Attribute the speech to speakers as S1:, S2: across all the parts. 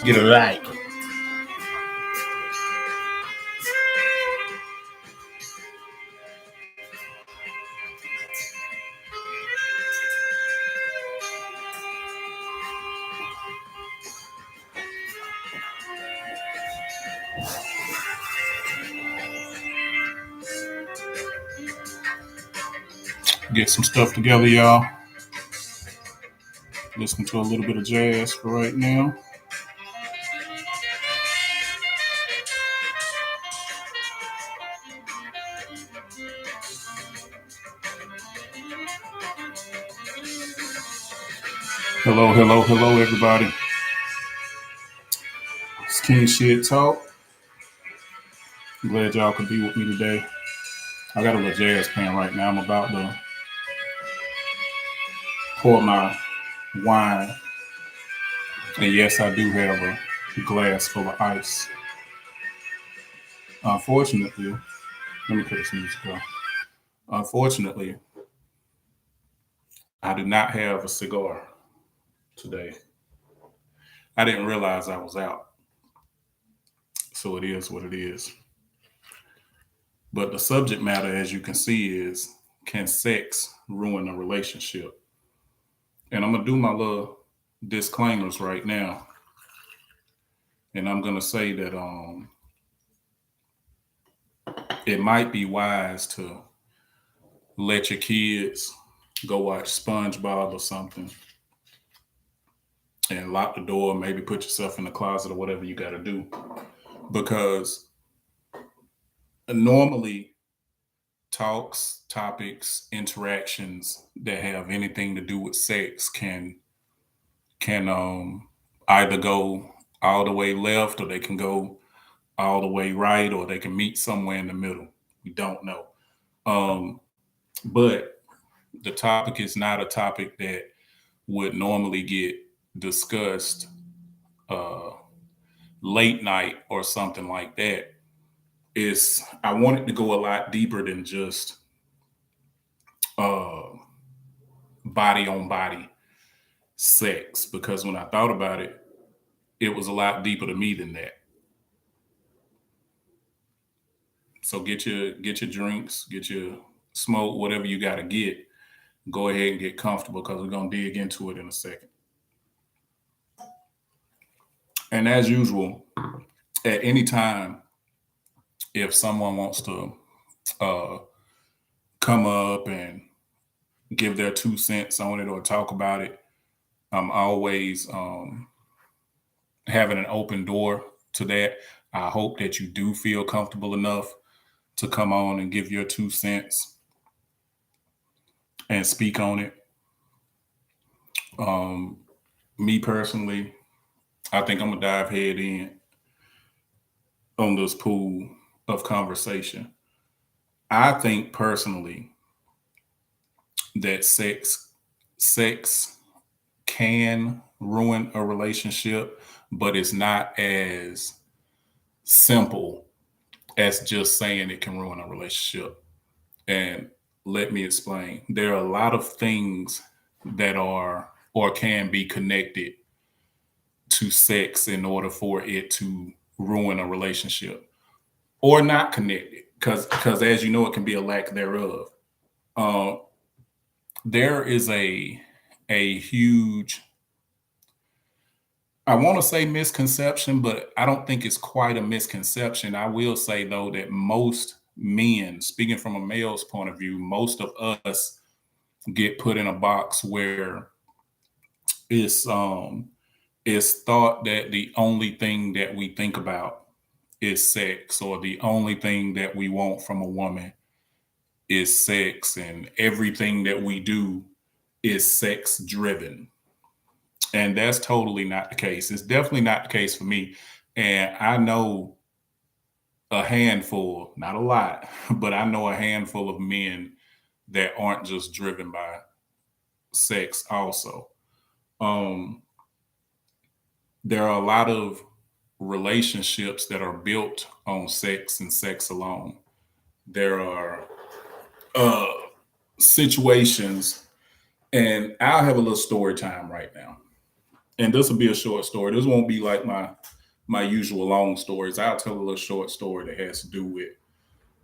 S1: Get it right. Get some stuff together, y'all. Listen to a little bit of jazz for right now. Hello, hello, hello, everybody. It's King Shit Talk. I'm glad y'all could be with me today. I got a little jazz playing right now. I'm about to pour my wine. And yes, I do have a glass full of ice. Unfortunately, let me put this music on. Unfortunately, I do not have a cigar today. I didn't realize I was out. So it is what it is. But the subject matter, as you can see, is can sex ruin a relationship? And I'm going to do my little disclaimers right now. And I'm going to say that it might be wise to let your kids go watch SpongeBob or something and lock the door, maybe put yourself in the closet or whatever you got to do. Because normally talks, topics, interactions that have anything to do with sex can either go all the way left or they can go all the way right or they can meet somewhere in the middle. We don't know. But the topic is not a topic that would normally get discussed uh, late night or something like that. Is I want it to go a lot deeper than just uh, body on body sex because when I thought about it, it was a lot deeper to me than that. So get your drinks, get your smoke, whatever you got to get. Go ahead and get comfortable because we're gonna dig into it in a second. And as usual, at any time, if someone wants to uh, come up and give their 2 cents on it or talk about it, I'm always having an open door to that. I hope that you do feel comfortable enough to come on and give your 2 cents and speak on it. Um, Me personally, I think I'm gonna dive head in on this pool of conversation. I think personally that sex can ruin a relationship, but it's not as simple as just saying it can ruin a relationship. And let me explain. There are a lot of things that are or can be connected to sex in order for it to ruin a relationship or not connected because as you know it can be a lack thereof. uh, there is a huge, I want to say misconception, but I don't think it's quite a misconception. I will say though that most men, speaking from a male's point of view, most of us get put in a box where it's it's thought that the only thing that we think about is sex, or the only thing that we want from a woman is sex, and everything that we do is sex driven. And that's totally not the case. It's definitely not the case for me. And I know a handful, not a lot, but I know a handful of men that aren't just driven by sex also. Um, there are a lot of relationships that are built on sex and sex alone. There are uh, situations, and I'll have a little story time right now. and this will be a short story. This won't be like my usual long stories. I'll tell a little short story that has to do with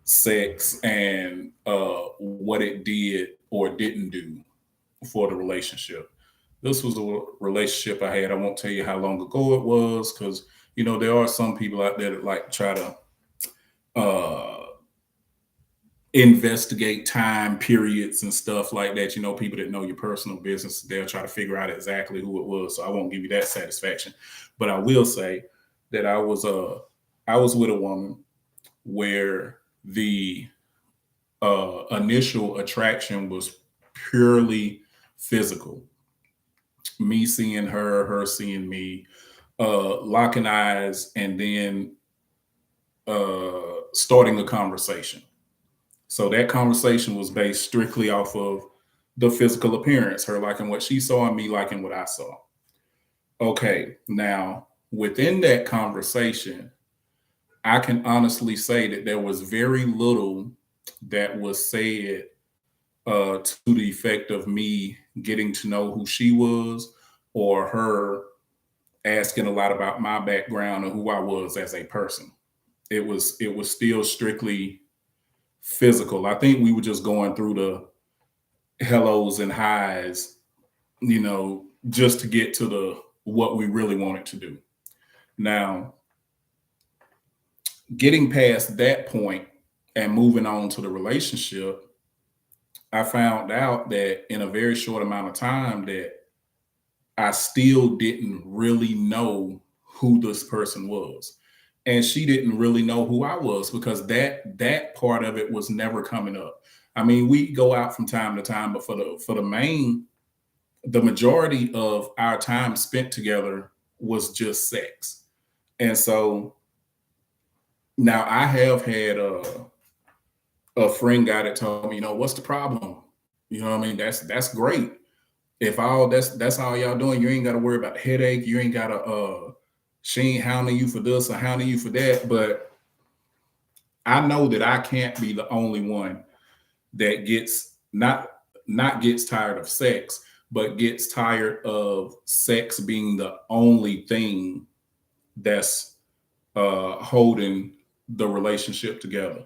S1: sex and what it did or didn't do for the relationship. This was a relationship I had. I won't tell you how long ago it was because there are some people out there that like try to investigate time periods and stuff like that. People that know your personal business, they'll try to figure out exactly who it was. So I won't give you that satisfaction. But I will say that I was with a woman where the initial attraction was purely physical. Me seeing her, her seeing me, locking eyes, and then starting a conversation. So that conversation was based strictly off of the physical appearance, her liking what she saw and me liking what I saw. Okay, now within that conversation, I can honestly say that there was very little that was said to the effect of me getting to know who she was or her asking a lot about my background or who I was as a person. It was still strictly physical. I think we were just going through the hellos and highs, just to get to the what we really wanted to do. Now, getting past that point and moving on to the relationship, I found out that in a very short amount of time that I still didn't really know who this person was. And she didn't really know who I was because that part of it was never coming up. I mean, we go out from time to time, but the majority of our time spent together was just sex. And so now I have had a friend guy that told me, what's the problem? You know what I mean? That's great. If all that's all y'all doing, you ain't got to worry about the headache. You ain't got to she ain't hounding you for this or hounding you for that. But I know that I can't be the only one that gets not gets tired of sex, but gets tired of sex being the only thing that's holding the relationship together,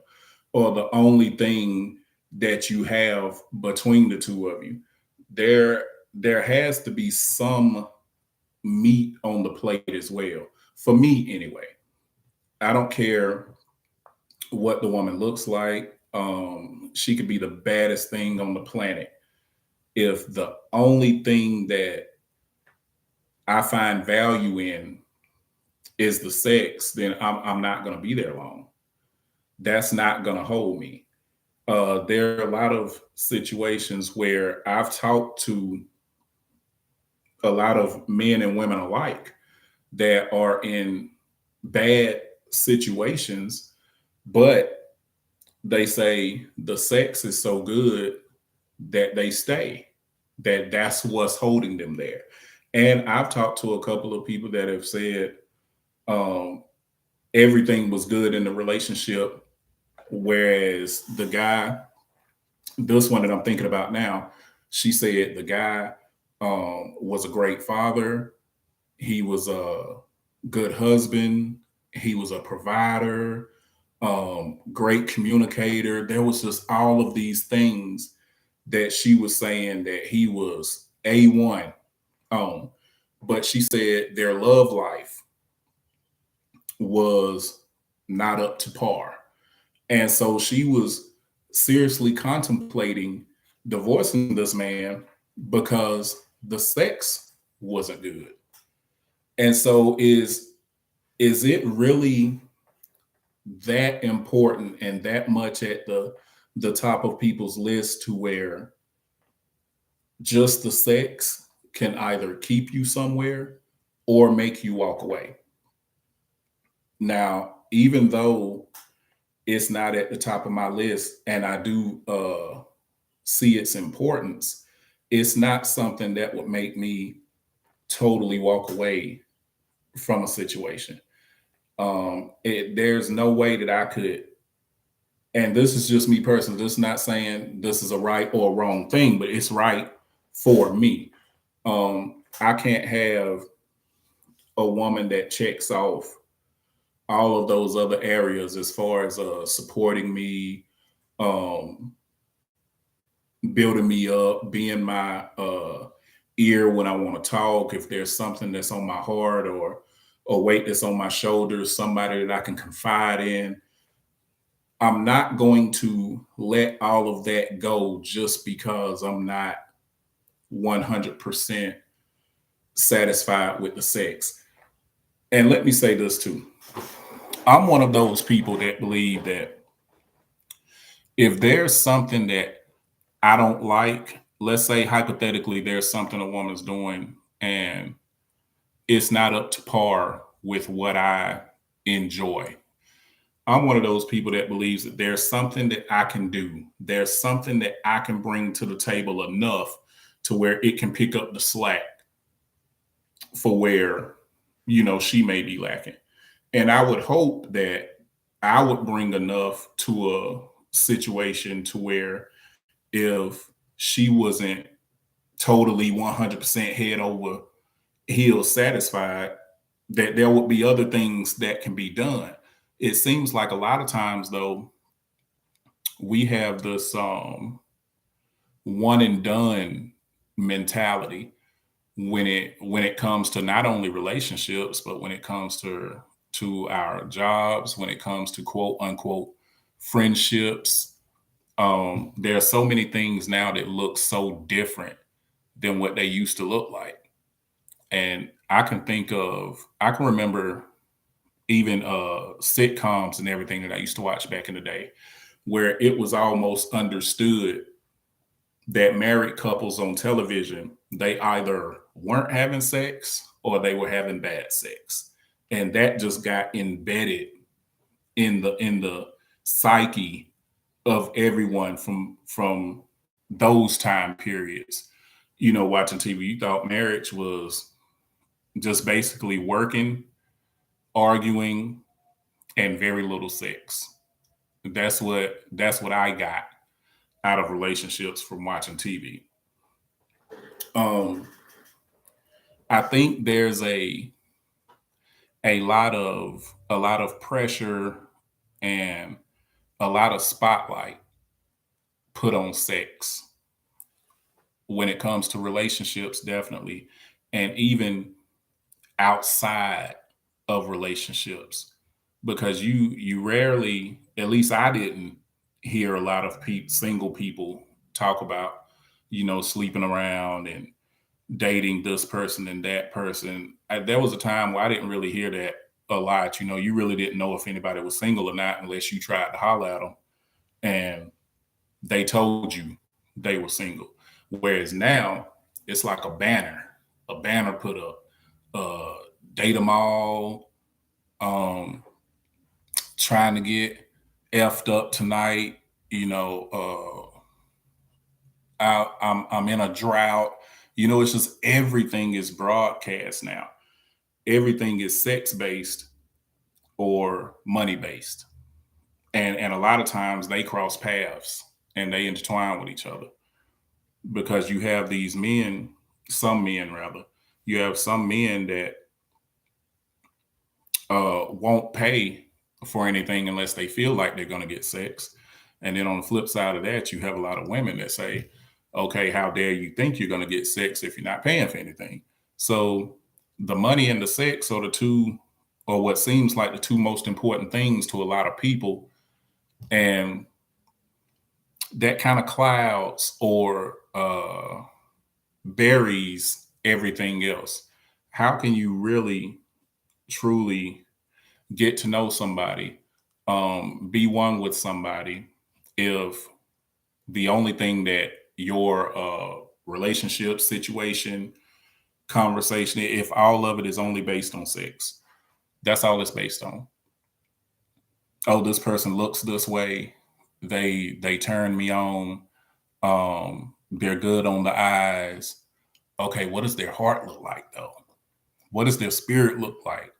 S1: or the only thing that you have between the two of you. There there has to be some meat on the plate as well. For me, anyway. I don't care what the woman looks like. She could be the baddest thing on the planet. If the only thing that I find value in is the sex, then I'm not going to be there long. That's not going to hold me. There are a lot of situations where I've talked to a lot of men and women alike that are in bad situations, but they say the sex is so good that they stay, that's what's holding them there. And I've talked to a couple of people that have said um, everything was good in the relationship, whereas the guy, this one that I'm thinking about now, she said the guy was a great father. He was a good husband. He was a provider, great communicator. There was just all of these things that she was saying that he was A1 on. But she said their love life was not up to par. And so she was seriously contemplating divorcing this man because the sex wasn't good. And so is it really that important and that much at the top of people's list to where just the sex can either keep you somewhere or make you walk away? Now, even though it's not at the top of my list and I do see its importance, it's not something that would make me totally walk away from a situation. There's no way that I could, and this is just me personally, this is not saying this is a right or a wrong thing, but it's right for me. I can't have a woman that checks off all of those other areas as far as supporting me, um, building me up, being my ear when I want to talk, if there's something that's on my heart or a weight that's on my shoulders, somebody that I can confide in. I'm not going to let all of that go just because I'm not 100% satisfied with the sex. And let me say this too. I'm one of those people that believe that if there's something that I don't like, let's say hypothetically there's something a woman's doing and it's not up to par with what I enjoy. I'm one of those people that believes that there's something that I can do. There's something that I can bring to the table enough to where it can pick up the slack for where, she may be lacking. And I would hope that I would bring enough to a situation to where if she wasn't totally 100% head over heels satisfied, that there would be other things that can be done. It seems like a lot of times though, we have this one and done mentality when it comes to not only relationships, but when it comes to our jobs, when it comes to quote unquote friendships. There are so many things now that look so different than what they used to look like. And I can remember even sitcoms and everything that I used to watch back in the day, where it was almost understood that married couples on television, they either weren't having sex or they were having bad sex. And that just got embedded in the psyche of everyone from those time periods. Watching TV, you thought marriage was just basically working, arguing, and very little sex. That's what I got out of relationships from watching TV. Um, I think there's a lot of pressure and a lot of spotlight put on sex when it comes to relationships, definitely, and even outside of relationships, because you rarely, at least I didn't hear a lot of single people talk about sleeping around and dating this person and that person. There was a time where I didn't really hear that a lot. You really didn't know if anybody was single or not unless you tried to holler at them and they told you they were single. Whereas now it's like a banner put up, uh, date them all, um, trying to get effed up tonight. I'm in a drought. It's just everything is broadcast now. Everything is sex based or money based, and a lot of times they cross paths and they intertwine with each other because you have these men, some men rather, you have some men that won't pay for anything unless they feel like they're going to get sex. And then on the flip side of that, you have a lot of women that say, okay, how dare you think you're going to get sex if you're not paying for anything? So the money and the sex are the two, or what seems like the two most important things to a lot of people. And that kind of clouds or buries everything else. How can you really, truly get to know somebody, be one with somebody, if the only thing that your relationship situation, conversation, if all of it is only based on sex? That's all it's based on. Oh, this person looks this way. They turn me on. They're good on the eyes. Okay, what does their heart look like though? What does their spirit look like?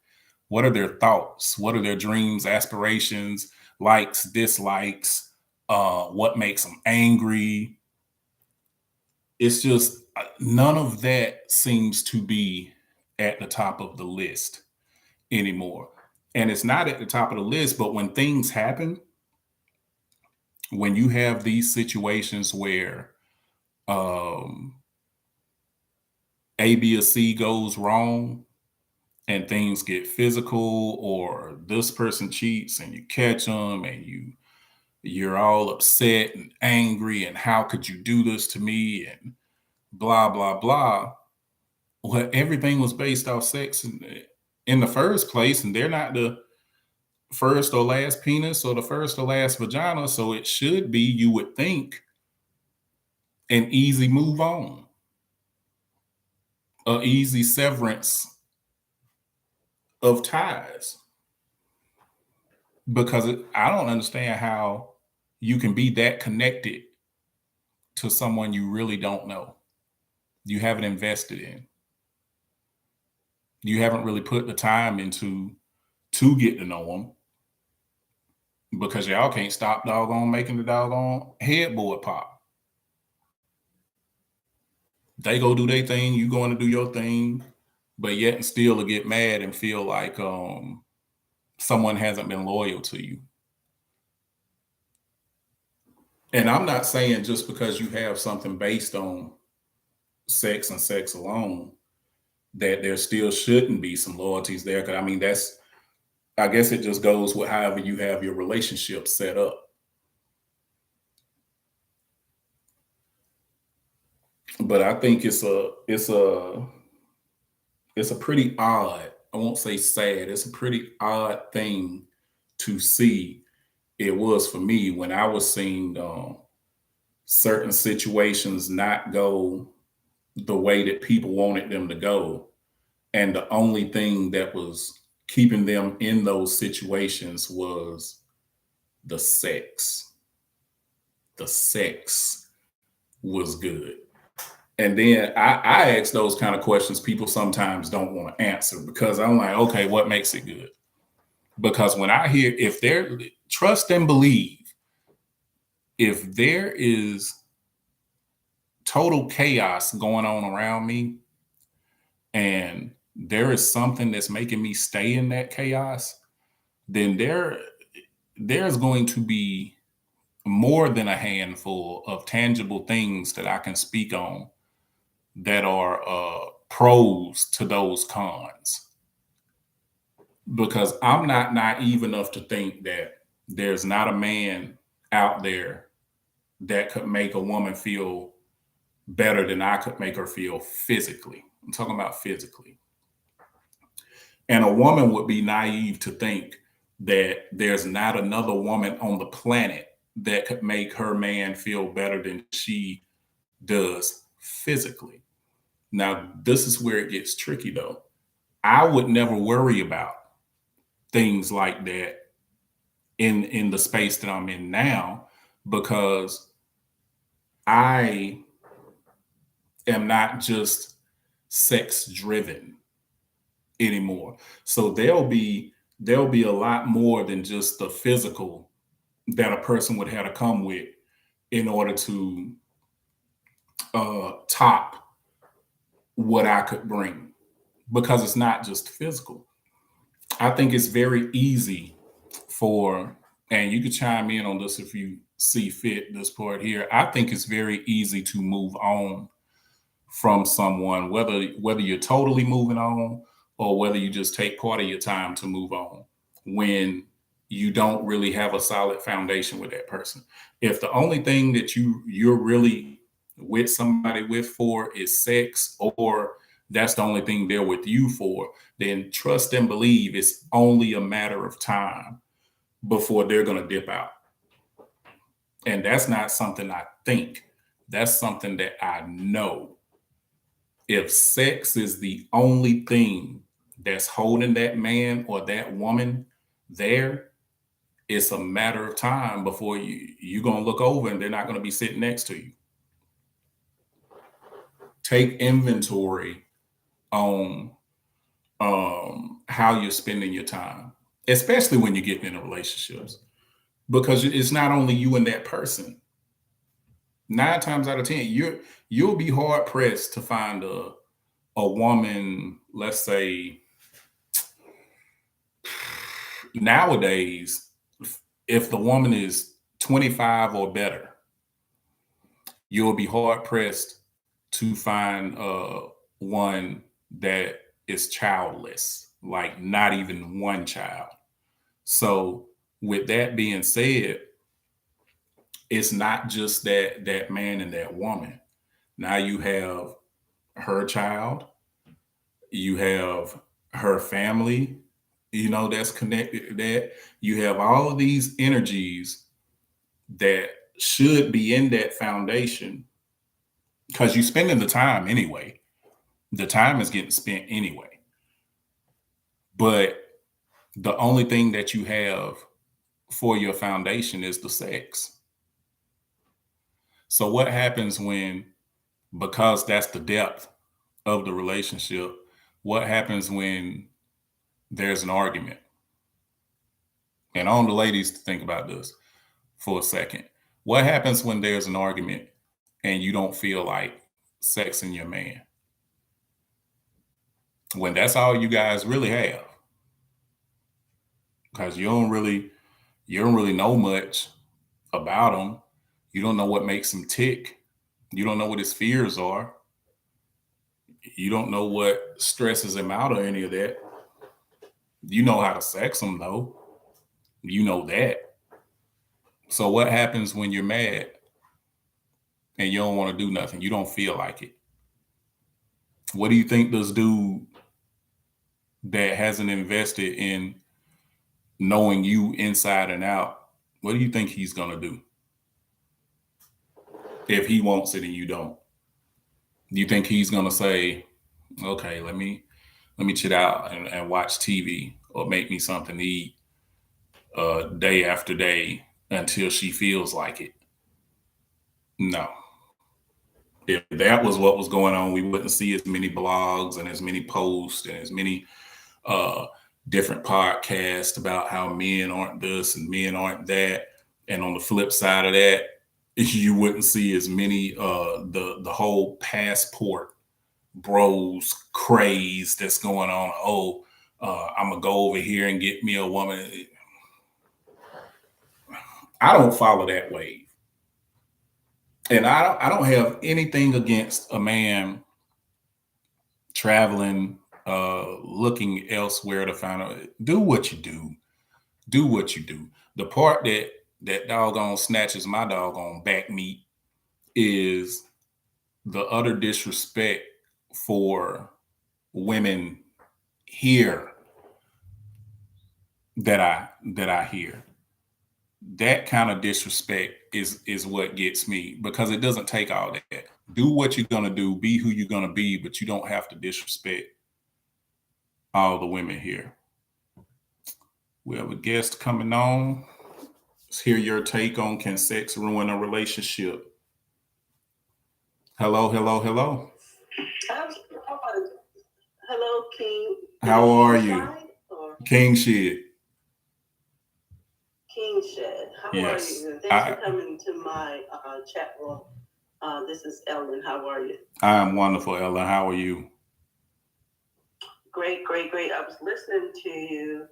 S1: What are their thoughts? What are their dreams, aspirations, likes, dislikes? What makes them angry? It's just none of that seems to be at the top of the list anymore. And it's not at the top of the list, but when things happen, when you have these situations where um, A, B, or C goes wrong and things get physical, or this person cheats and you catch them and you're all upset and angry and how could you do this to me and blah blah blah. Well, everything was based off sex in the first place, and they're not the first or last penis or the first or last vagina, so it should be, you would think, an easy move on, a easy severance of ties. Because I don't understand how you can be that connected to someone you really don't know, you haven't invested in, you haven't really put the time into to get to know them, because y'all can't stop doggone making the doggone headboard pop. They go do their thing, you going to do your thing, but yet and still to get mad and feel like someone hasn't been loyal to you. And I'm not saying just because you have something based on sex and sex alone that there still shouldn't be some loyalties there. Because I mean, I guess it just goes with however you have your relationship set up. But I think it's a pretty odd, I won't say sad, it's a pretty odd thing to see. It was for me when I was seeing certain situations not go the way that people wanted them to go. And the only thing that was keeping them in those situations was the sex. The sex was good. And then I ask those kind of questions people sometimes don't want to answer, because I'm like, okay, what makes it good? Because when I hear, if there, trust and believe, if there is total chaos going on around me and there is something that's making me stay in that chaos, then there's going to be more than a handful of tangible things that I can speak on that are pros to those cons. Because I'm not naive enough to think that there's not a man out there that could make a woman feel better than I could make her feel physically. I'm talking about physically. And a woman would be naive to think that there's not another woman on the planet that could make her man feel better than she does physically. Now, this is where it gets tricky though. I would never worry about things like that in the space that I'm in now, because I am not just sex driven anymore. So there'll be a lot more than just the physical that a person would have to come with in order to top what I could bring, because it's not just physical. I think it's very easy for, and you could chime in on this if you see fit, this part here. I think it's very easy to move on from someone, whether you're totally moving on or whether you just take part of your time to move on, when you don't really have a solid foundation with that person. If the only thing that you're really with somebody with for is sex, or that's the only thing they're with you for, then trust and believe it's only a matter of time before they're going to dip out. And that's not something I think, that's something that I know. If sex is the only thing that's holding that man or that woman there, it's a matter of time before you're going to look over and they're not going to be sitting next to you. Take inventory on how you're spending your time, especially when you get into relationships, because it's not only you and that person. 9 times out of 10, you'll be hard pressed to find a woman, let's say nowadays, if the woman is 25 or better, you'll be hard pressed to find one that is childless, like not even one child. So, with that being said, it's not just that man and that woman. Now you have her child, you have her family, that's connected to that. You have all of these energies that should be in that foundation because you're spending the time anyway. The time is getting spent anyway. But the only thing that you have for your foundation is the sex. So what happens because that's the depth of the relationship, what happens when there's an argument? And I want the ladies to think about this for a second. What happens when there's an argument and you don't feel like sexing your man? When that's all you guys really have. Because you don't really know much about him. You don't know what makes him tick. You don't know what his fears are. You don't know what stresses him out or any of that. You know how to sex him though. You know that. So what happens when you're mad and you don't want to do nothing? You don't feel like it. What do you think this dude that hasn't invested in knowing you inside and out, what do you think he's going to do? If he wants it and you don't, do you think he's going to say, okay, let me chill out and watch TV or make me something to eat day after day until she feels like it? No. If that was what was going on, we wouldn't see as many blogs and as many posts and as many different podcasts about how men aren't this and men aren't that. And on the flip side of that, you wouldn't see as many the whole passport bros craze that's going on. Oh, I'm gonna go over here and get me a woman. I don't follow that wave. And I don't have anything against a man traveling, looking elsewhere to find out. Do what you do. Do what you do. The part that doggone snatches my doggone back meat is the utter disrespect for women here that I hear. That kind of disrespect is what gets me, because it doesn't take all that. Do what you're gonna do, be who you're gonna be, but you don't have to disrespect all the women here. We have a guest coming on. Let's hear your take on, can sex ruin a relationship? Hello, hello, hello.
S2: Hello, King.
S1: How are you? King Shed.
S2: King Shed. How
S1: Yes.
S2: are you? Thanks for coming to my chat room. This is Ellen. How are you?
S1: I am wonderful, Ellen. How are you?
S2: Great, great, great. I was listening to you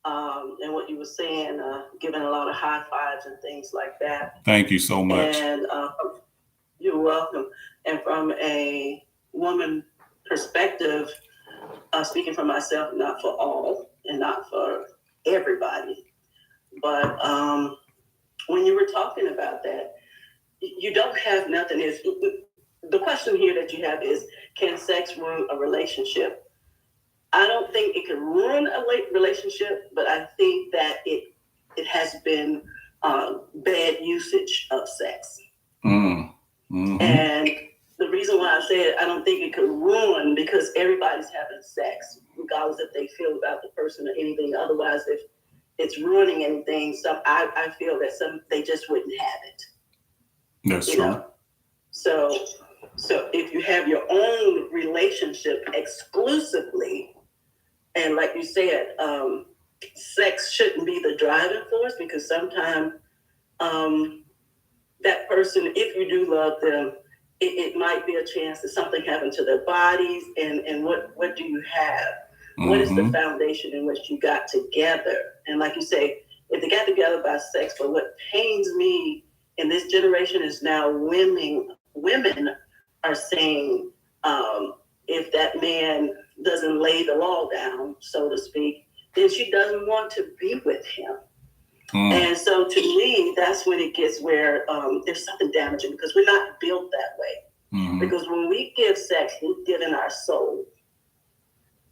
S2: and what you were saying, giving a lot of high fives and things like that.
S1: Thank you so much.
S2: And you're welcome. And from a woman perspective, speaking for myself, not for all and not for everybody, but when you were talking about that, you don't have nothing. The question here that you have is, can sex ruin a relationship? I don't think it can ruin a relationship, but I think that it has been bad usage of sex.
S1: Mm-hmm.
S2: And the reason why I said I don't think it could ruin, because everybody's having sex, regardless if they feel about the person or anything. Otherwise, if it's ruining anything, I feel that they just wouldn't have it.
S1: That's true.
S2: So if you have your own relationship exclusively, and like you said, sex shouldn't be the driving force, because sometimes that person, if you do love them, it might be a chance that something happened to their bodies. And what do you have? What is the
S1: Mm-hmm.
S2: foundation in which you got together? And like you say, if they got together by sex, but what pains me in this generation is now women are saying, if that man doesn't lay the law down, so to speak, then she doesn't want to be with him. And so to me, that's when it gets where there's something damaging, because we're not built that way.
S1: Mm-hmm.
S2: Because when we give sex, we've given our soul.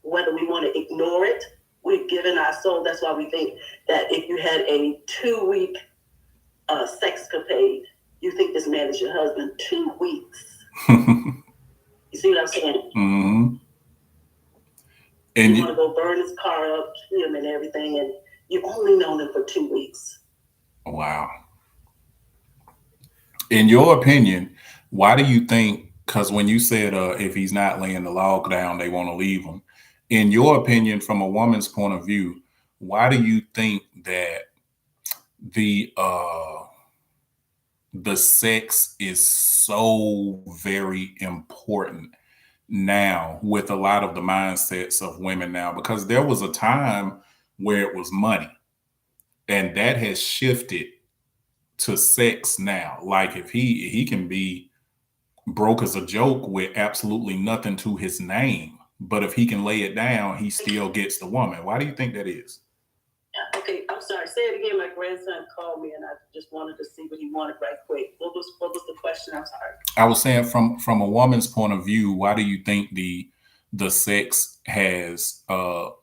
S2: Whether we want to ignore it, we've given our soul. That's why we think that if you had a 2-week sexcapade, you think this man is your husband. 2 weeks. You see what I'm saying?
S1: Mm-hmm. And
S2: you want to go burn his car up, him and everything, and you've only known him for 2 weeks.
S1: Wow. In your opinion, why do you think, because when you said if he's not laying the log down, they want to leave him. In your opinion, from a woman's point of view, why do you think that the sex is so very important now with a lot of the mindsets of women now? Because there was a time where it was money, and that has shifted to sex now. Like if he can be broke as a joke with absolutely nothing to his name, but if he can lay it down, he still gets the woman. Why do you think that is?
S2: Okay, I'm sorry. Say it again. My grandson called me, and I just wanted to see what he wanted right quick. What was the question? I'm sorry.
S1: I was saying from a woman's point of view, why do you think the sex has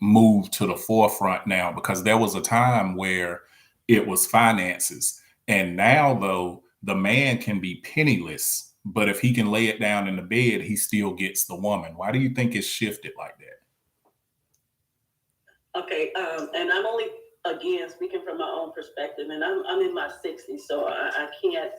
S1: moved to the forefront now? Because there was a time where it was finances, and now though the man can be penniless, but if he can lay it down in the bed, he still gets the woman. Why do you think it's shifted like that?
S2: Okay, and I'm only, again, speaking from my own perspective, and I'm in my 60s, so I can't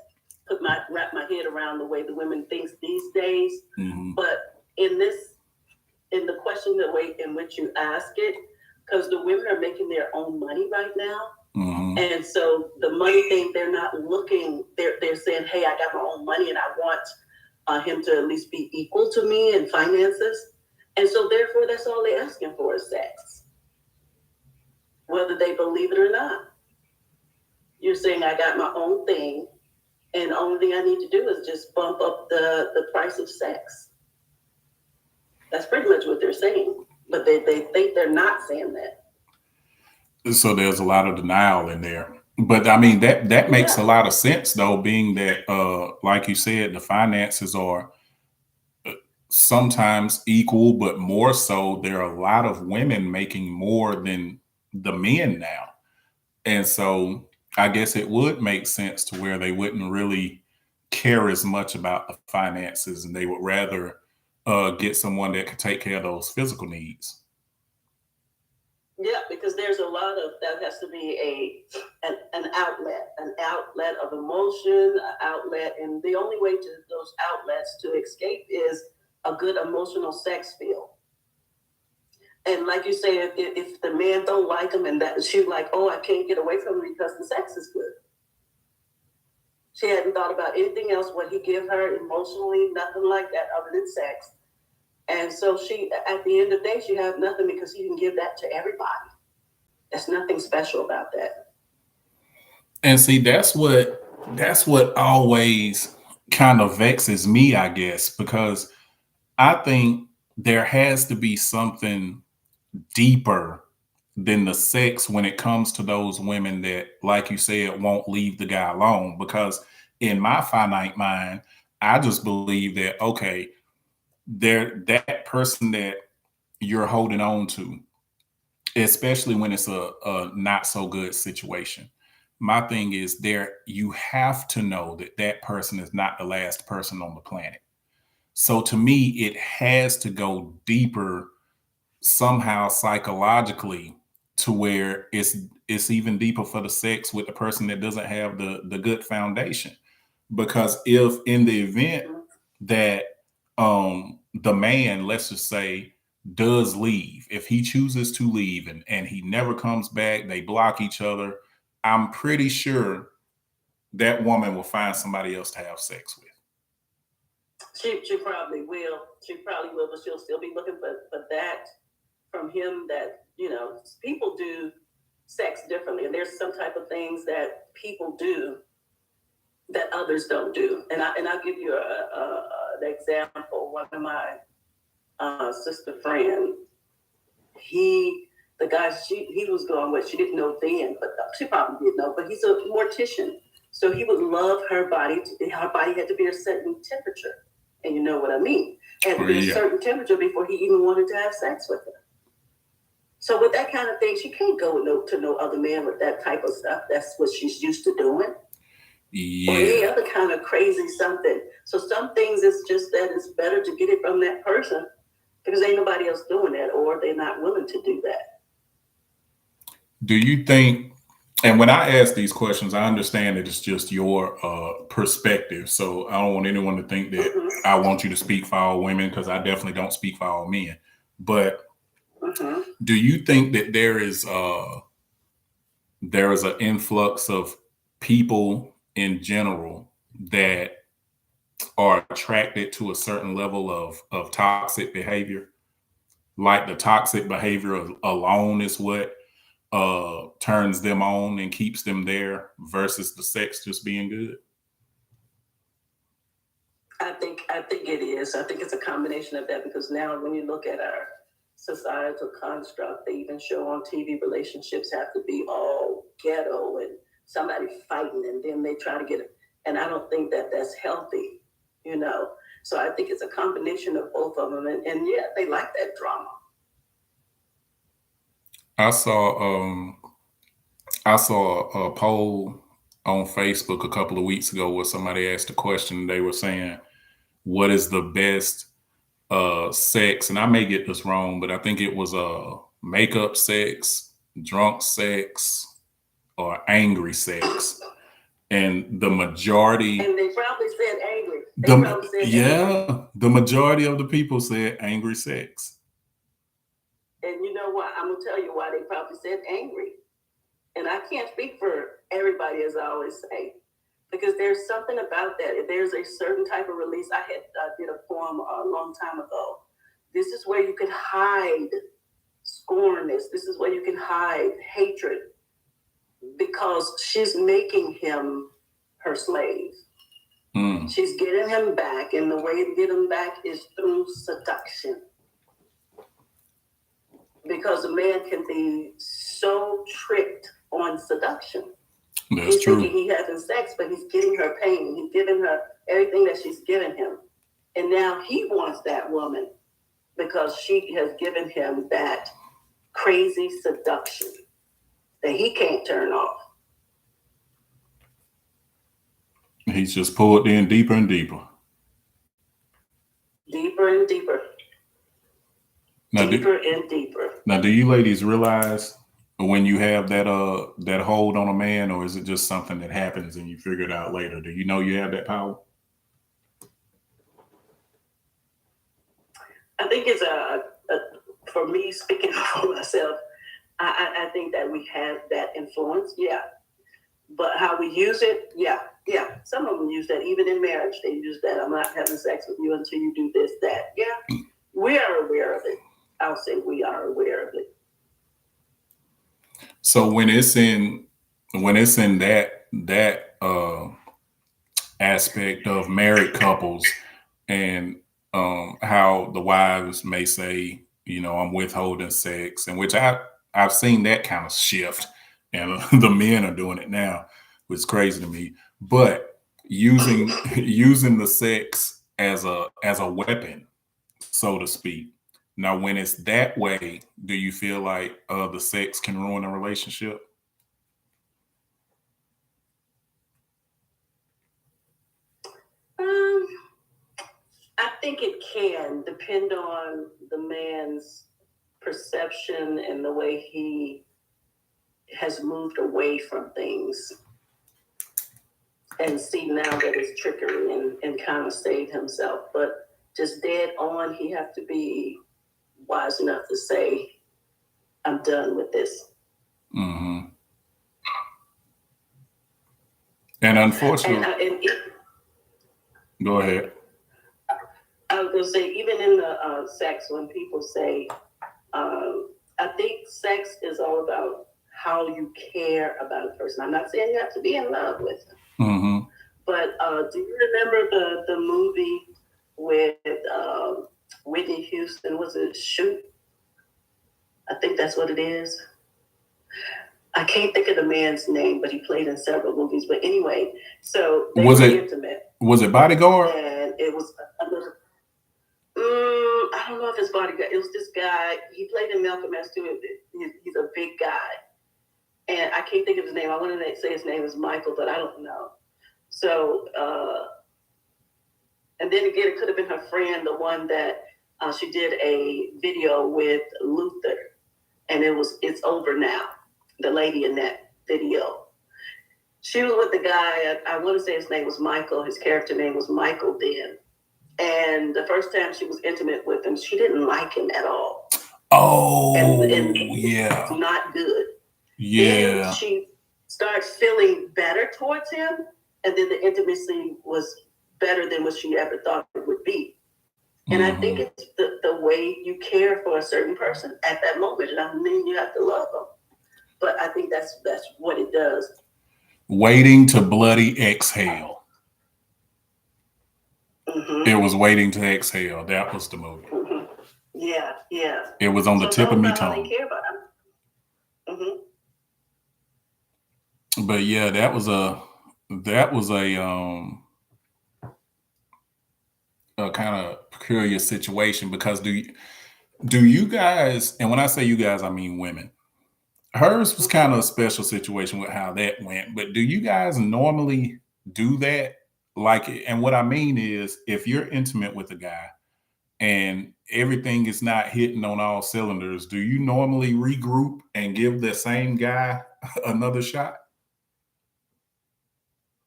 S2: wrap my head around the way the women thinks these days.
S1: Mm-hmm.
S2: But in the question, the way in which you ask it, because the women are making their own money right now.
S1: Mm-hmm.
S2: And so the money thing, they're not looking, they're saying, hey, I got my own money and I want him to at least be equal to me in finances. And so therefore, that's all they're asking for is sex, whether they believe it or not. You're saying I got my own thing, and the only thing I need to do is just bump up the price of sex. That's pretty much what they're saying, but they think they're not saying that.
S1: So there's a lot of denial in there. But I mean, that makes a lot of sense though, being that like you said, the finances are sometimes equal, but more so there are a lot of women making more than the men now. And so I guess it would make sense to where they wouldn't really care as much about the finances, and they would rather get someone that could take care of those physical needs.
S2: Yeah, because there's a lot of that has to be an outlet of emotion, an outlet, and the only way to those outlets to escape is a good emotional sex feel. And like you say, if the man don't like him, and that she's like, oh, I can't get away from him because the sex is good. She hadn't thought about anything else, what he give her emotionally, nothing like that other than sex. And so she, at the end of the day, she has nothing because he can give that to everybody. There's nothing special about that.
S1: And see, that's what always kind of vexes me, I guess, because I think there has to be something deeper than the sex when it comes to those women that, like you said, won't leave the guy alone. Because in my finite mind, I just believe that, okay, that person that you're holding on to, especially when it's a not so good situation. My thing is there, you have to know that that person is not the last person on the planet. So to me, it has to go deeper somehow psychologically to where it's even deeper for the sex with the person that doesn't have the good foundation. Because if in the event that the man, let's just say, does leave, if he chooses to leave and he never comes back, they block each other, I'm pretty sure that woman will find somebody else to have sex with.
S2: She probably will. She probably will, but she'll still be looking for that from him. That, people do sex differently, and there's some type of things that people do that others don't do. And I'll give you an example. One of my sister friend, the guy he was going with, she didn't know then, but she probably did know. But he's a mortician, so he would love her body. Her body had to be a certain temperature, and you know what I mean. Had to be a certain temperature before he even wanted to have sex with her. So with that kind of thing, she can't go to no other man with that type of stuff. That's what she's used to doing.
S1: Yeah.
S2: Or any other kind of crazy something. So some things it's just that it's better to get it from that person because ain't nobody else doing that, or they're not willing to do that.
S1: Do you think, and when I ask these questions, I understand that it's just your perspective. So I don't want anyone to think that I want you to speak for all women, because I definitely don't speak for all men. But do you think that there is an influx of people in general that are attracted to a certain level of toxic behavior? Like the toxic behavior alone is what turns them on and keeps them there versus the sex just being good?
S2: I think it is. I think it's a combination of that, because now when you look at our societal construct, they even show on TV relationships have to be all ghetto and somebody fighting, and then they try to get it. And I don't think that that's healthy, So I think it's a combination of both of them. And yeah, they like that drama.
S1: I saw a poll on Facebook a couple of weeks ago where somebody asked a question. They were saying, what is the best sex? And I may get this wrong, but I think it was makeup sex, drunk sex, or angry sex. And the majority...
S2: And they probably said angry.
S1: The majority of the people said angry sex.
S2: And you know what? I'm going to tell you why they probably said angry. And I can't speak for everybody, as I always say, because there's something about that. There's a certain type of release. I did a poem a long time ago. This is where you can hide scornness. This is where you can hide hatred, because she's making him her slave. She's getting him back, and the way to get him back is through seduction. Because a man can be so tricked on seduction.
S1: He's true.
S2: Thinking he's having sex, but he's getting her pain. He's giving her everything that she's given him. And now he wants that woman because she has given him that crazy seduction that he can't turn off.
S1: He's just pulled in deeper and deeper.
S2: Deeper and deeper. Deeper and deeper.
S1: Now, do you ladies realize when you have that hold on a man, or is it just something that happens and you figure it out later? Do you know you have that power?
S2: I think it's for me, speaking for myself, I think that we have that influence, yeah. But how we use it, yeah. Some of them use that, even in marriage, they use that. I'm not having sex with you until you do this, that. Yeah, we are aware of it. I'll say we are aware of it.
S1: So when it's in that aspect of married couples, and how the wives may say, I'm withholding sex, and which I've seen that kind of shift, and the men are doing it now, which is crazy to me. But using the sex as a weapon, so to speak. Now, when it's that way, do you feel like the sex can ruin a relationship?
S2: I think it can depend on the man's perception and the way he has moved away from things, and see now that it's trickery, and kind of save himself. But just dead on, he have to be wise enough to say, I'm done with this.
S1: Mm-hmm. And unfortunately,
S2: go
S1: ahead.
S2: I was gonna say, even in the sex, when people say, I think sex is all about how you care about a person. I'm not saying you have to be in love with them,
S1: Mm-hmm.
S2: but do you remember the movie with Whitney Houston? Was it Shoot? I think that's what it is. I can't think of the man's name, but he played in several movies. But anyway, so they
S1: Was
S2: were
S1: it
S2: intimate,
S1: Bodyguard?
S2: and it was another. I don't know if it's Bodyguard. It was this guy. He played in Malcolm X too. He's a big guy, and I can't think of his name. I wanted to say his name is Michael, but I don't know. So, and then again, it could have been her friend, the one that she did a video with Luther, and It's Over Now. The lady in that video. She was with the guy, I want to say his name was Michael. His character name was Michael then. And the first time she was intimate with him, she didn't like him at all.
S1: Oh,
S2: and
S1: yeah.
S2: It's not good.
S1: Yeah.
S2: Then she started feeling better towards him. And then the intimacy was better than what she ever thought it would be. And I think it's the way you care for a certain person at that moment. And I mean, you have to love them. But I think that's what it does.
S1: Waiting to Bloody Exhale.
S2: Mm-hmm.
S1: It was Waiting to Exhale. That was the movie.
S2: Mm-hmm. Yeah.
S1: It was on the tip of me tongue.
S2: They care about them. Mm-hmm.
S1: But yeah, that was a kind of peculiar situation, because do you guys, and when I say you guys, I mean women. Hers was kind of a special situation with how that went, but do you guys normally do that? Like, and what I mean is, if you're intimate with a guy and everything is not hitting on all cylinders, do you normally regroup and give the same guy another shot?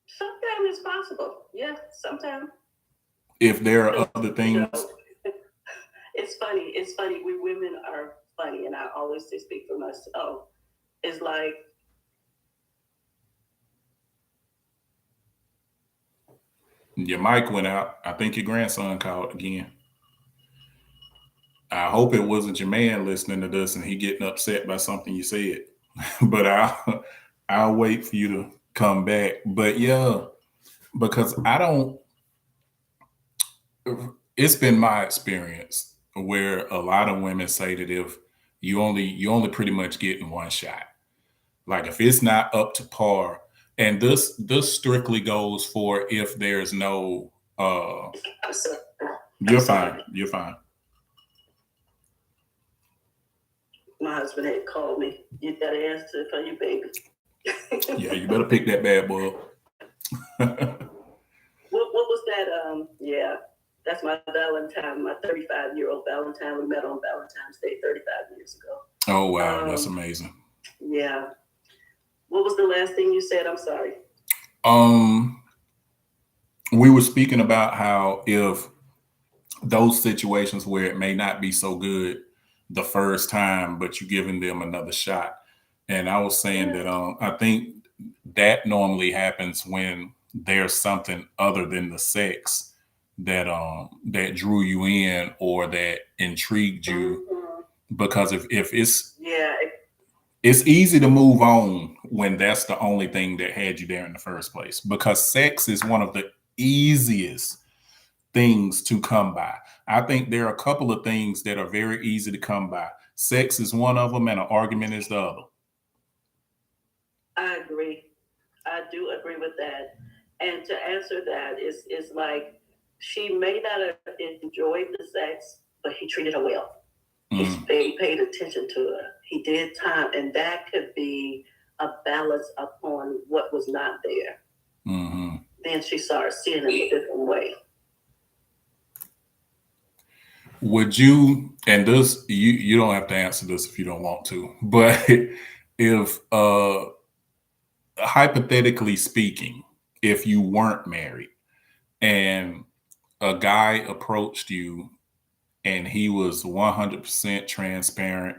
S2: Sometimes it's possible. Yeah, sometimes.
S1: If there are other things.
S2: You know, it's funny. We women are funny, and I always say, speak for myself. It's like,
S1: your mic went out. I think your grandson called again. I hope it wasn't your man listening to this and he getting upset by something you said. But I'll wait for you to come back. But yeah, because it's been my experience where a lot of women say that if you only pretty much getting one shot. Like, if it's not up to par, and this strictly goes for if there's no You're fine.
S2: My husband had called me. You gotta answer for your baby.
S1: Yeah, you better pick that bad boy up.
S2: What was that? Yeah, that's my Valentine, my 35-year-old Valentine. We met on Valentine's Day 35 years ago.
S1: Oh, wow. That's amazing.
S2: Yeah. What was the last thing you said? I'm sorry.
S1: We were speaking about how if those situations where it may not be so good the first time, but you're giving them another shot. And I was saying that I think that normally happens when there's something other than the sex that drew you in or that intrigued you. Because if it's it's easy to move on when that's the only thing that had you there in the first place, because sex is one of the easiest things to come by. I think there are a couple of things that are very easy to come by. Sex is one of them, and an argument is the other.
S2: I agree. I do agree with that. And to answer that is like, she may not have enjoyed the sex, but he treated her well. He paid attention to her. He did time, and that could be a balance upon what was not there. Mm-hmm. Then she started seeing it a different way.
S1: Would you, and this, you don't have to answer this if you don't want to, but if hypothetically speaking, if you weren't married and a guy approached you and he was 100% transparent,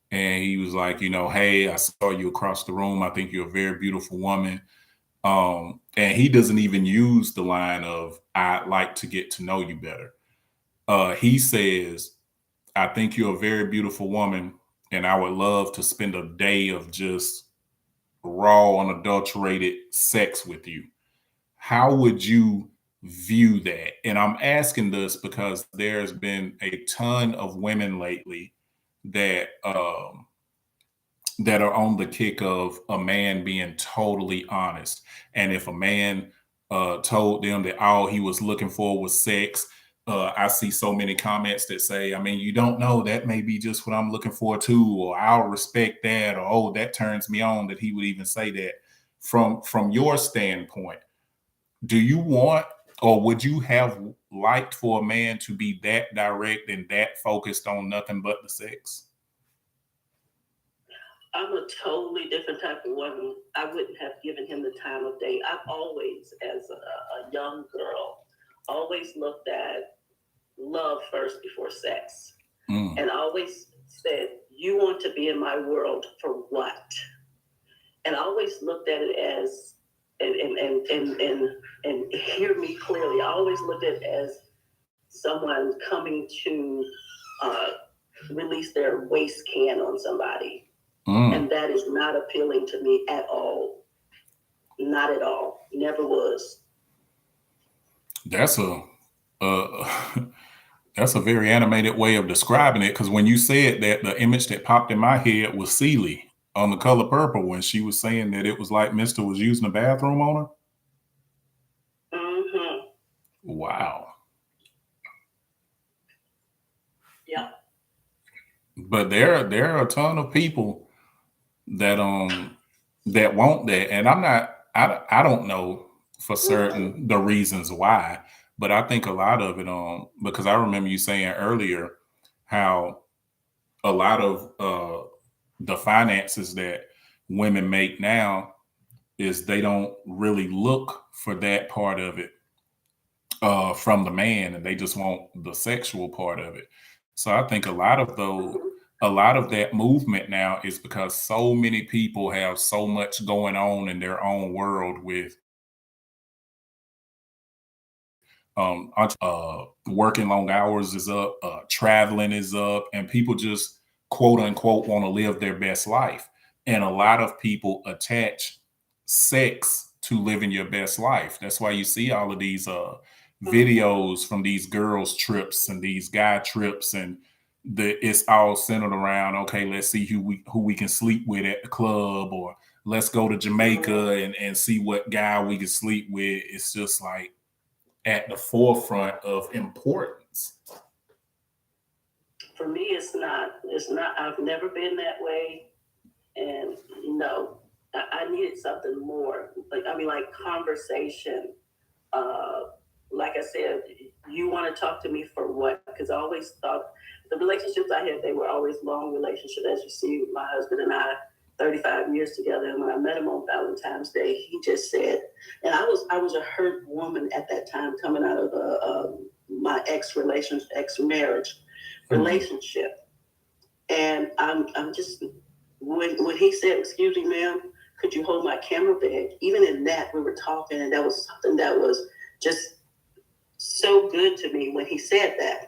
S1: and he was like, hey, I saw you across the room. I think you're a very beautiful woman. And he doesn't even use the line of, I'd like to get to know you better. He says, I think you're a very beautiful woman, and I would love to spend a day of just raw, unadulterated sex with you. How would you view that? And I'm asking this because there's been a ton of women lately that that are on the kick of a man being totally honest. And if a man told them that all he was looking for was sex, I see so many comments that say, I mean, you don't know, that may be just what I'm looking for too, or I'll respect that, or oh, that turns me on that he would even say that. From your standpoint, do you want, or would you have liked for a man to be that direct and that focused on nothing but the sex?
S2: I'm a totally different type of woman. I wouldn't have given him the time of day. I've always, as a young girl, always looked at love first before sex. And I always said, you want to be in my world for what? And I always looked at it as, and hear me clearly, I always looked at it as someone coming to release their waste can on somebody. And that is not appealing to me at all. Not at all. Never was.
S1: That's a that's a very animated way of describing it. Because when you said that, the image that popped in my head was Celie on The Color Purple when she was saying that it was like Mister was using the bathroom on her.
S2: Mm-hmm.
S1: Wow.
S2: Yeah.
S1: But there are a ton of people that that want that, and I don't know for certain the reasons why, but I think a lot of it because I remember you saying earlier how a lot of the finances that women make now is they don't really look for that part of it from the man, and they just want the sexual part of it. So I think a lot of that movement now is because so many people have so much going on in their own world with working long hours is up, traveling is up, and people just quote unquote want to live their best life. And a lot of people attach sex to living your best life. That's why you see all of these videos from these girls trips and these guy trips, and it's all centered around, okay, let's see who we can sleep with at the club, or let's go to Jamaica and see what guy we can sleep with. It's just like at the forefront of importance.
S2: For me, it's not. I've never been that way. And no, I needed something more. Like conversation. Like I said, you want to talk to me for what? Because I always thought the relationships I had, they were always long relationships. As you see, my husband and I, 35 years together. And when I met him on Valentine's Day, he just said, and I was a hurt woman at that time, coming out of my ex-marriage relationship. And I'm just, when he said, excuse me, ma'am, could you hold my camera bag? Even in that, we were talking, and that was something that was just so good to me when he said that.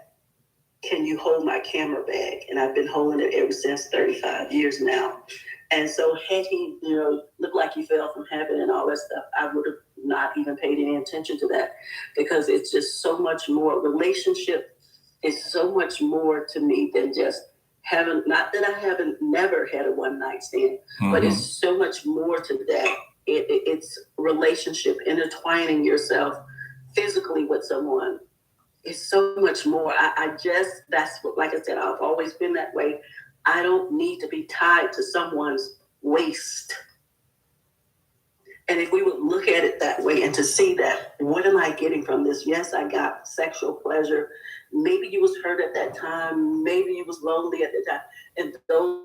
S2: Can you hold my camera bag? And I've been holding it ever since, 35 years now. And so had he, looked like he fell from heaven and all that stuff, I would have not even paid any attention to that, because it's just so much more. Relationship is so much more to me than just having, not that I haven't never had a one night stand, but it's so much more to that. It's relationship, intertwining yourself physically with someone. It's so much more. That's what, like I said, I've always been that way. I don't need to be tied to someone's waist. And if we would look at it that way and to see that, what am I getting from this? Yes, I got sexual pleasure. Maybe you was hurt at that time. Maybe you was lonely at the time. And those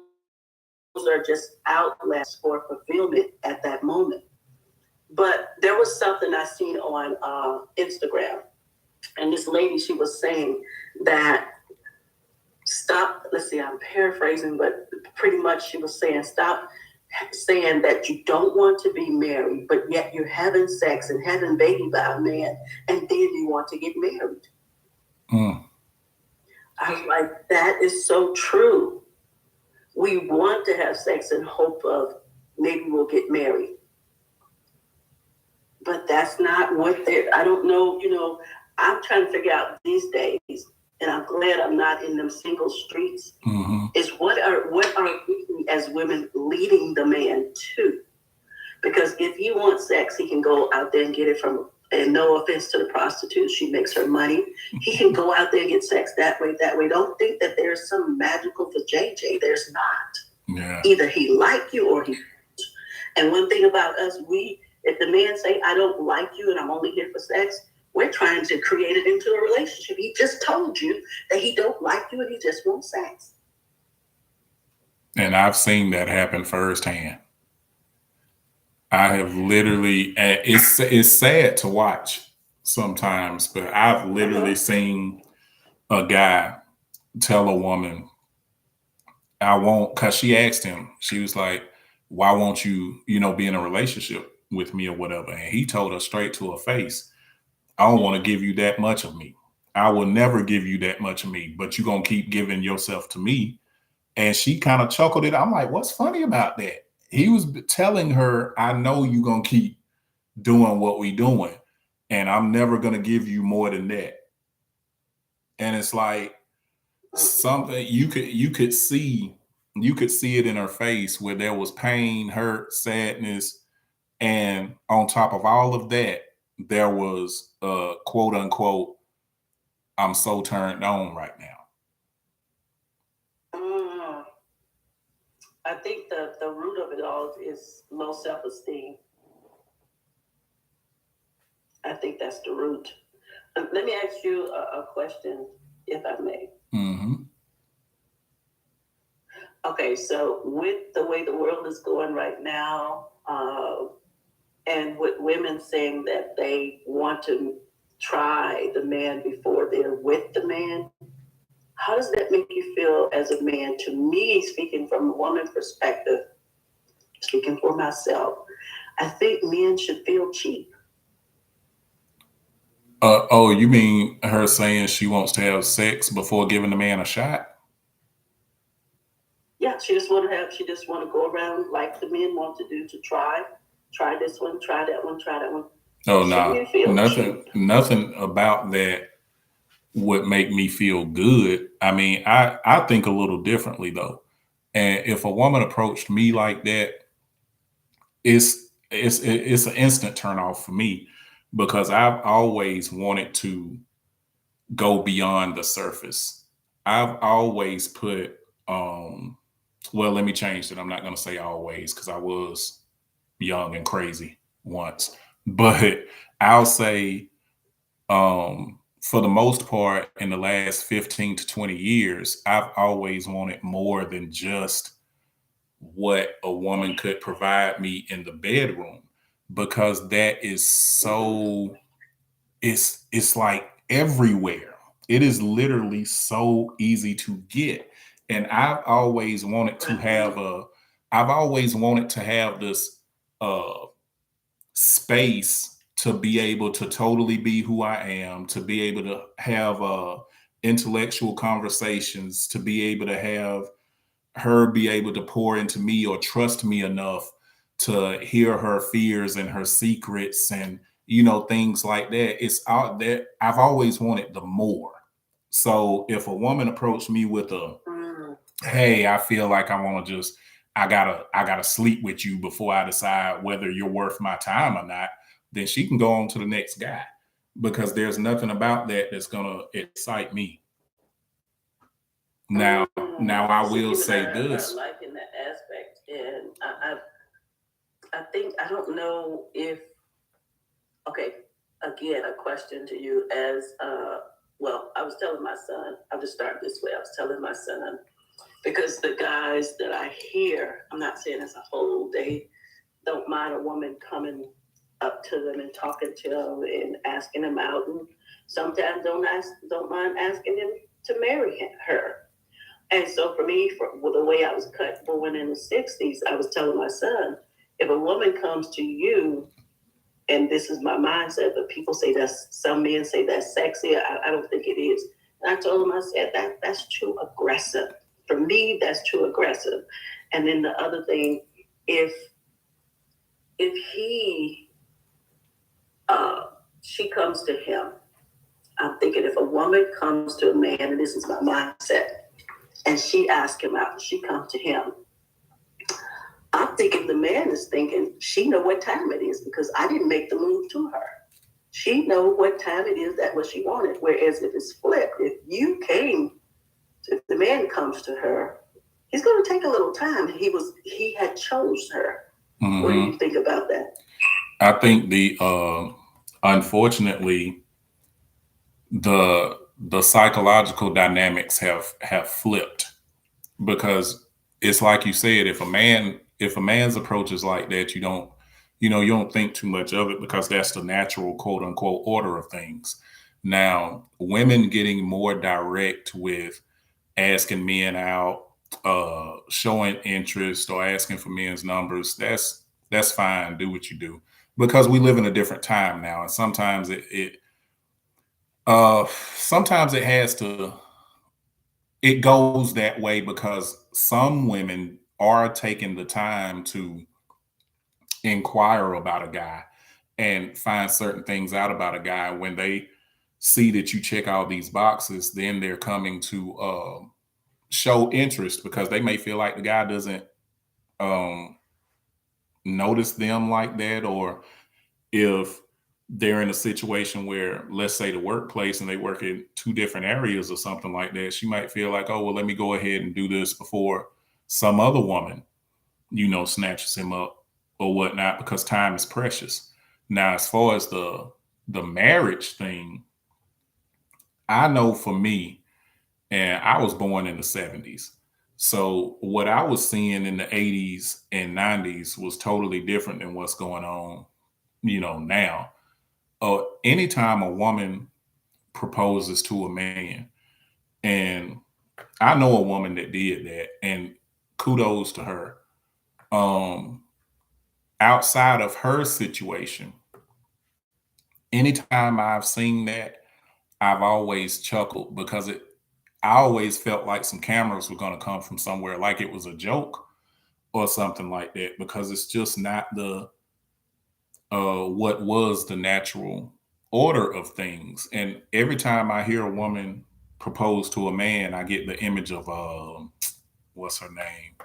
S2: are just outlets for fulfillment at that moment. But there was something I seen on Instagram. And this lady, she was saying that stop, let's see, I'm paraphrasing, but pretty much she was saying, stop saying that you don't want to be married, but yet you're having sex and having baby by a man, and then you want to get married. I was like, that is so true. We want to have sex in hope of maybe we'll get married. But that's not what they're, I don't know, I'm trying to figure out these days, and I'm glad I'm not in them single streets, is what are we as women leading the man to? Because if he wants sex, he can go out there and get it from, and no offense to the prostitute, she makes her money. He can go out there and get sex that way. Don't think that there's some magical for JJ. There's not.
S1: Yeah.
S2: Either he like you or he don't. And one thing about us, if the man say, I don't like you and I'm only here for sex, we're trying to create it into a relationship. He just told you that he don't like you and he just wants sex.
S1: And I've seen that happen firsthand. I have literally, it's sad to watch sometimes, but I've literally seen a guy tell a woman, because she asked him, she was like, why won't you, be in a relationship with me or whatever? And he told her straight to her face, I don't want to give you that much of me. I will never give you that much of me, but you're going to keep giving yourself to me. And she kind of chuckled it. I'm like, what's funny about that? He was telling her, I know you're going to keep doing what we doing, and I'm never going to give you more than that. And it's like something you could see it in her face where there was pain, hurt, sadness. And on top of all of that, there was quote unquote, I'm so turned on right now.
S2: I think the root of it all is low self-esteem. I think that's the root. Let me ask you a question, if I may.
S1: Mm-hmm.
S2: Okay, so with the way the world is going right now, and with women saying that they want to try the man before they're with the man, how does that make you feel as a man? To me, speaking from a woman perspective, speaking for myself, I think men should feel cheap.
S1: You mean her saying she wants to have sex before giving the man a shot?
S2: Yeah, she just want to go around like the men want to do, to try this one, try that one, try that one.
S1: Oh, no, nothing about that would make me feel good. I mean, I think a little differently though. And if a woman approached me like that, it's an instant turn off for me, because I've always wanted to go beyond the surface. I've always put well, let me change it. I'm not going to say always, because I was young and crazy once, but I'll say for the most part, in the last 15 to 20 years, I've always wanted more than just what a woman could provide me in the bedroom, because that is so, it's like everywhere. It is literally so easy to get. And I've always wanted to have this space to be able to totally be who I am, to be able to have intellectual conversations, to be able to have her be able to pour into me or trust me enough to hear her fears and her secrets and things like that. It's out there. I've always wanted the more. So if a woman approached me with hey, I feel like I gotta sleep with you before I decide whether you're worth my time or not, then she can go on to the next guy, because there's nothing about that that's gonna excite me. Now I will say this.
S2: I like in that aspect, and I think, I don't know if, okay, again, a question to you as, well, I was telling my son, I'll just start this way. I was telling my son, because the guys that I hear, I'm not saying as a whole, they don't mind a woman coming up to them and talking to them and asking them out, and sometimes don't mind asking them to marry her. And so for me, the way I was cut born in the 60s, I was telling my son, if a woman comes to you, and this is my mindset, but people say some men say that's sexy. I don't think it is. And I told him, I said, that's too aggressive. For me, that's too aggressive. And then the other thing, if he, she comes to him, I'm thinking if a woman comes to a man, and this is my mindset, and she asks him out, she comes to him, I'm thinking the man is thinking, she know what time it is because I didn't make the move to her. She know what time it is, that what she wanted. Whereas if it's flipped, if the man comes to her, he's going to take a little time. He had chose her. Mm-hmm. What do you think about that?
S1: I think unfortunately, the psychological dynamics have flipped, because it's like you said, if a man's approach is like that, you don't think too much of it, because that's the natural quote unquote order of things. Now, women getting more direct with asking men out, showing interest or asking for men's numbers, that's fine. Do what you do, because we live in a different time now, and sometimes it goes that way because some women are taking the time to inquire about a guy and find certain things out about a guy. When they see that you check all these boxes, then they're coming to show interest, because they may feel like the guy doesn't notice them like that. Or if they're in a situation where, let's say, the workplace, and they work in two different areas or something like that, she might feel like, oh, well, let me go ahead and do this before some other woman, snatches him up or whatnot, because time is precious. Now, as far as the marriage thing, I know for me, and I was born in the 70s. So what I was seeing in the 80s and 90s was totally different than what's going on, now. Anytime a woman proposes to a man, and I know a woman that did that, and kudos to her. Outside of her situation, anytime I've seen that, I've always chuckled, because I always felt like some cameras were going to come from somewhere, like it was a joke or something like that, because it's just not what was the natural order of things. And every time I hear a woman propose to a man, I get the image of what's her name,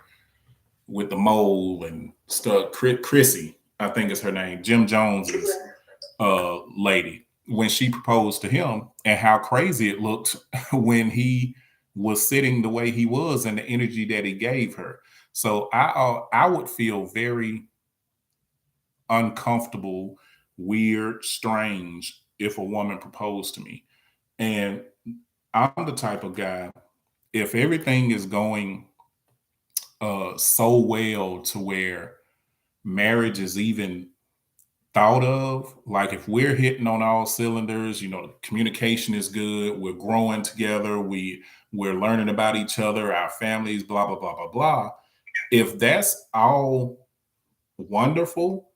S1: with the mole and stuff, Chrissy, I think is her name, Jim Jones's lady, when she proposed to him, and how crazy it looked when he was sitting the way he was and the energy that he gave her. So I would feel very uncomfortable, weird, strange if a woman proposed to me. And I'm the type of guy, if everything is going so well to where marriage is even thought of, like if we're hitting on all cylinders, the communication is good, we're growing together, we're learning about each other, our families, blah, blah, blah, blah, blah. If that's all wonderful,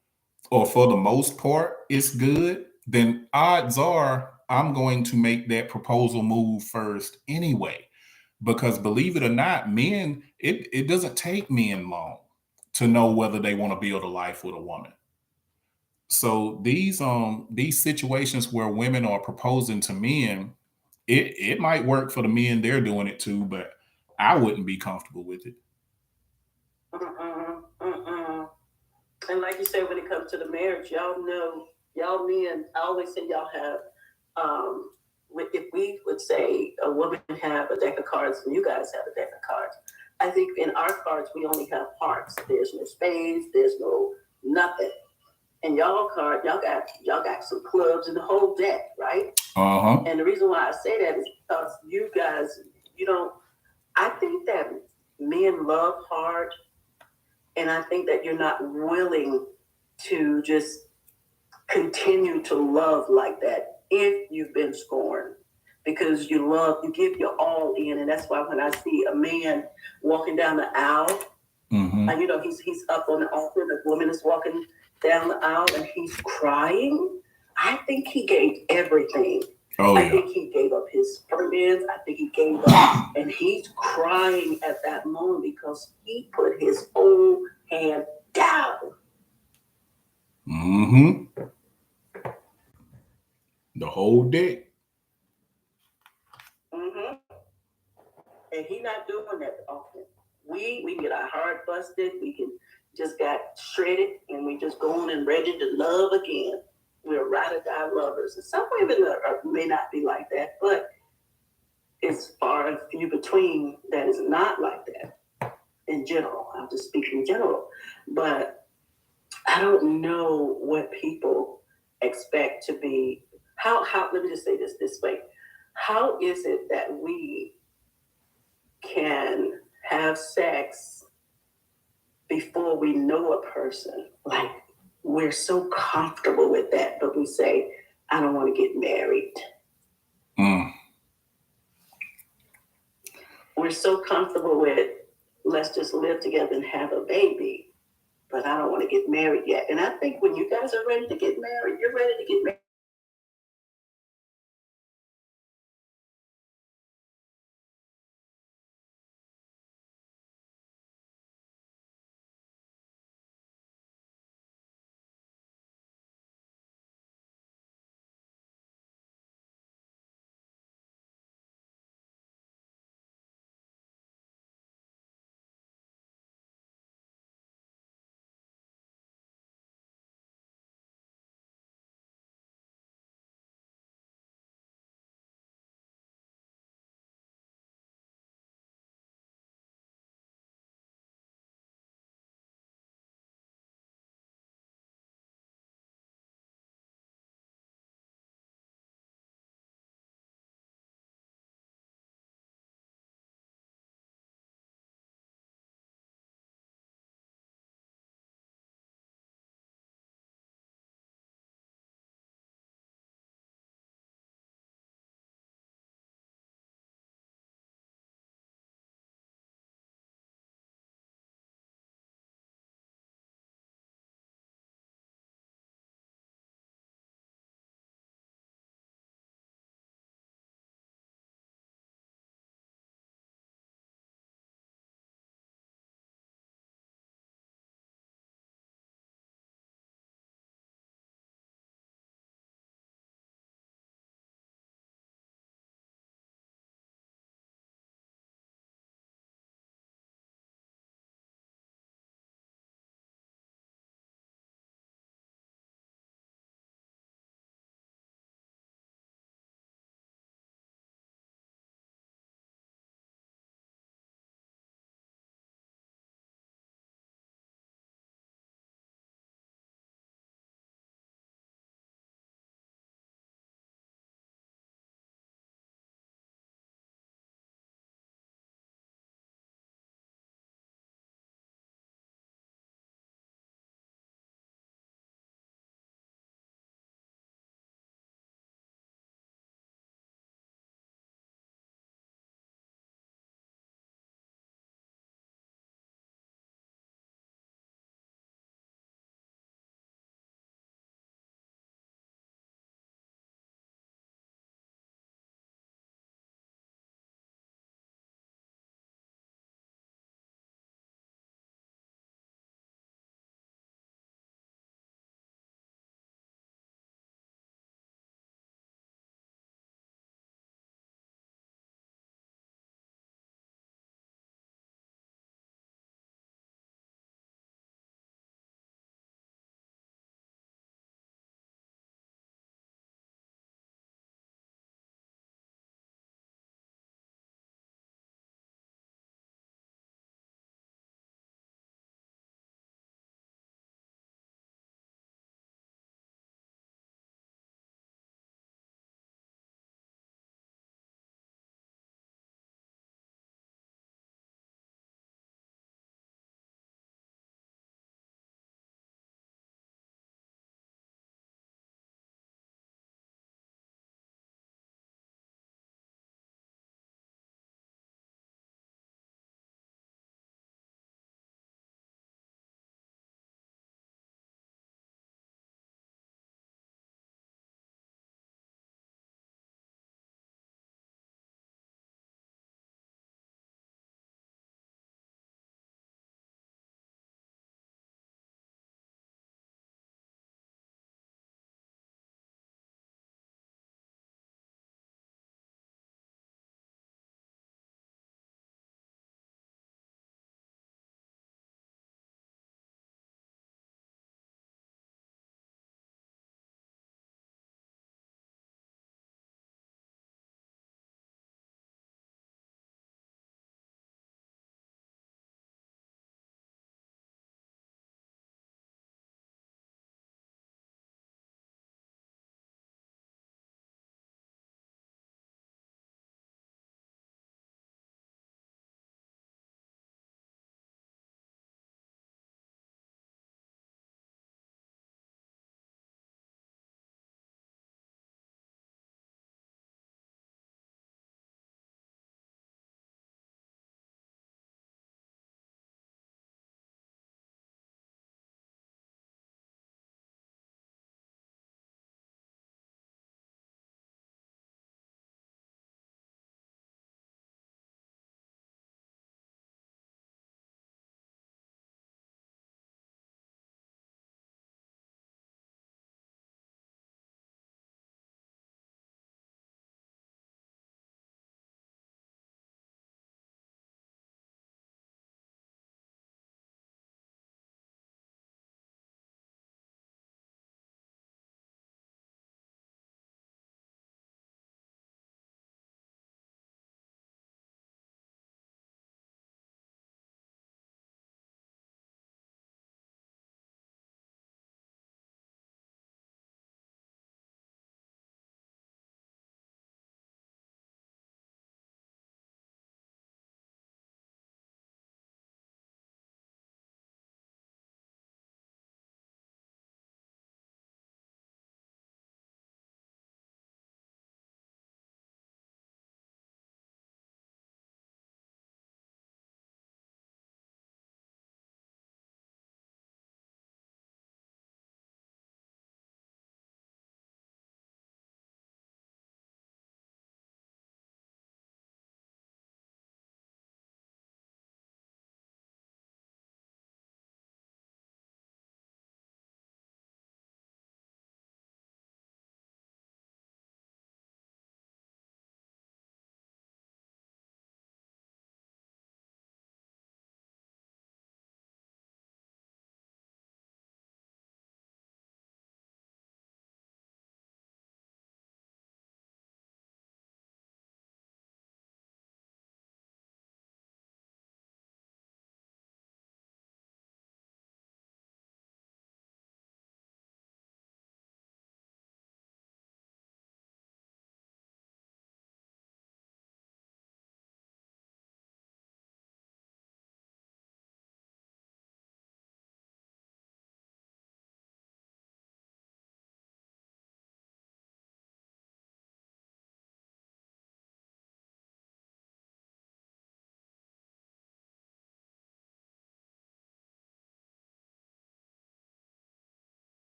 S1: or for the most part it's good, then odds are I'm going to make that proposal move first anyway. Because believe it or not, men, it doesn't take men long to know whether they want to build a life with a woman. So these situations where women are proposing to men, it might work for the men they're doing it to, but I wouldn't be comfortable with it.
S2: And like you said, when it comes to the marriage, y'all men, I always say y'all have, if we would say a woman have a deck of cards and you guys have a deck of cards, I think in our cards, we only have hearts. There's no spades, there's no nothing. And y'all got some clubs in the whole deck, right?
S1: Uh-huh.
S2: And the reason why I say that is because you guys, I think that men love hard. And I think that you're not willing to just continue to love like that if you've been scorned, because you give your all in. And that's why when I see a man walking down the aisle,
S1: mm-hmm.
S2: and he's up on the altar, the woman is walking down the aisle and he's crying, I think he gave everything.
S1: Oh
S2: I
S1: yeah.
S2: think he gave up his friends. I think he gave up, and he's crying at that moment because he put his whole hand down.
S1: Mm-hmm. The whole deck.
S2: Mm-hmm. And he not doing that often. We get our heart busted. We can just got shredded, and we just going and ready to love again. We're ride or die lovers, and some women may not be like that, but it's far and few between that is not like that. In general, I'm just speaking in general, but I don't know what people expect to be. How? Let me just say this way: how is it that we can have sex before we know a person? Like, we're so comfortable with that, but we say, I don't want to get married.
S1: Mm.
S2: We're so comfortable with, let's just live together and have a baby, but I don't want to get married yet. And I think when you guys are ready to get married, you're ready to get married.